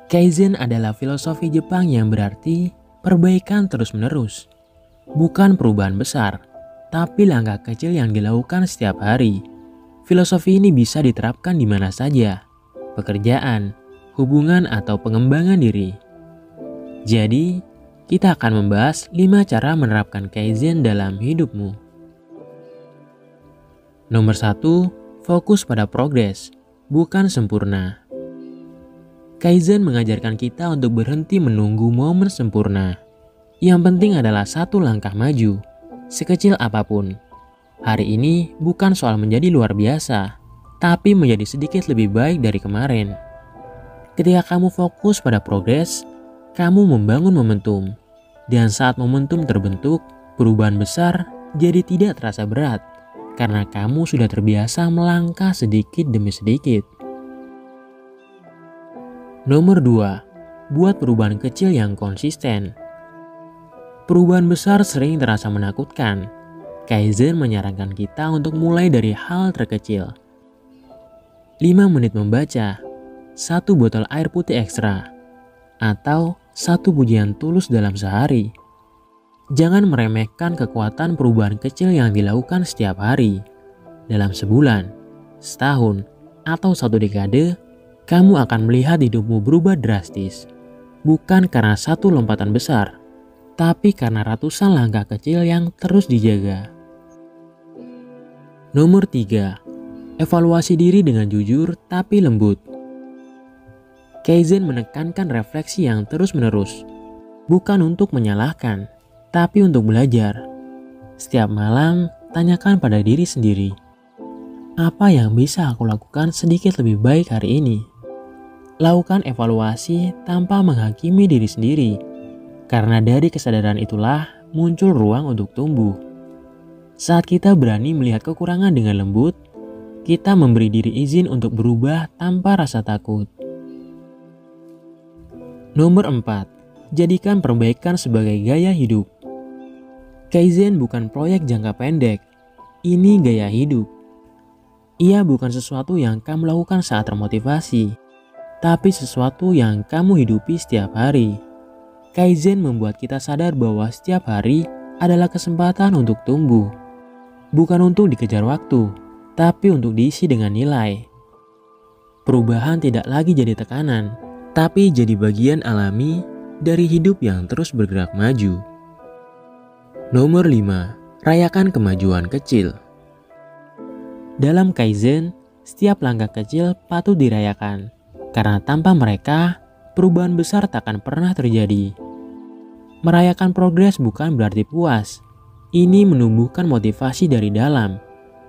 Kaizen adalah filosofi Jepang yang berarti perbaikan terus-menerus. Bukan perubahan besar, tapi langkah kecil yang dilakukan setiap hari. Filosofi ini bisa diterapkan di mana saja, pekerjaan, hubungan, atau pengembangan diri. Jadi, kita akan membahas 5 cara menerapkan Kaizen dalam hidupmu. Nomor 1, fokus pada progres, bukan sempurna. Kaizen mengajarkan kita untuk berhenti menunggu momen sempurna. Yang penting adalah satu langkah maju, sekecil apapun. Hari ini bukan soal menjadi luar biasa, tapi menjadi sedikit lebih baik dari kemarin. Ketika kamu fokus pada progres, kamu membangun momentum. Dan saat momentum terbentuk, perubahan besar jadi tidak terasa berat, karena kamu sudah terbiasa melangkah sedikit demi sedikit. Nomor 2, buat perubahan kecil yang konsisten. Perubahan besar sering terasa menakutkan. Kaizen menyarankan kita untuk mulai dari hal terkecil. 5 menit membaca, 1 botol air putih ekstra, atau 1 pujian tulus dalam sehari. Jangan meremehkan kekuatan perubahan kecil yang dilakukan setiap hari. Dalam sebulan, setahun, atau 1 dekade, kamu akan melihat hidupmu berubah drastis. Bukan karena satu lompatan besar, tapi karena ratusan langkah kecil yang terus dijaga. Nomor 3, evaluasi diri dengan jujur tapi lembut. Kaizen menekankan refleksi yang terus-menerus, bukan untuk menyalahkan, tapi untuk belajar. Setiap malam, tanyakan pada diri sendiri, apa yang bisa aku lakukan sedikit lebih baik hari ini? Lakukan evaluasi tanpa menghakimi diri sendiri, karena dari kesadaran itulah muncul ruang untuk tumbuh. Saat kita berani melihat kekurangan dengan lembut, kita memberi diri izin untuk berubah tanpa rasa takut. Nomor 4, jadikan perbaikan sebagai gaya hidup. Kaizen bukan proyek jangka pendek, ini gaya hidup. Ia bukan sesuatu yang kamu lakukan saat termotivasi, tapi sesuatu yang kamu hidupi setiap hari. Kaizen membuat kita sadar bahwa setiap hari adalah kesempatan untuk tumbuh. Bukan untuk dikejar waktu, tapi untuk diisi dengan nilai. Perubahan tidak lagi jadi tekanan, tapi jadi bagian alami dari hidup yang terus bergerak maju. Nomor 5, rayakan kemajuan kecil. Dalam Kaizen, setiap langkah kecil patut dirayakan. Karena tanpa mereka, perubahan besar takkan pernah terjadi. Merayakan progres bukan berarti puas. Ini menumbuhkan motivasi dari dalam,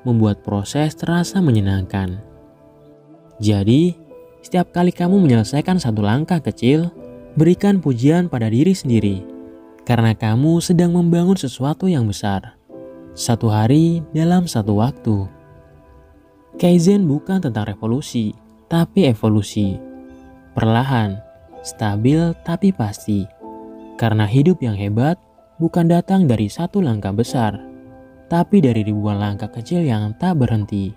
membuat proses terasa menyenangkan. Jadi, setiap kali kamu menyelesaikan satu langkah kecil, berikan pujian pada diri sendiri. Karena kamu sedang membangun sesuatu yang besar. Satu hari dalam satu waktu. Kaizen bukan tentang revolusi, tapi evolusi. Perlahan, stabil tapi pasti. Karena hidup yang hebat bukan datang dari satu langkah besar, tapi dari ribuan langkah kecil yang tak berhenti.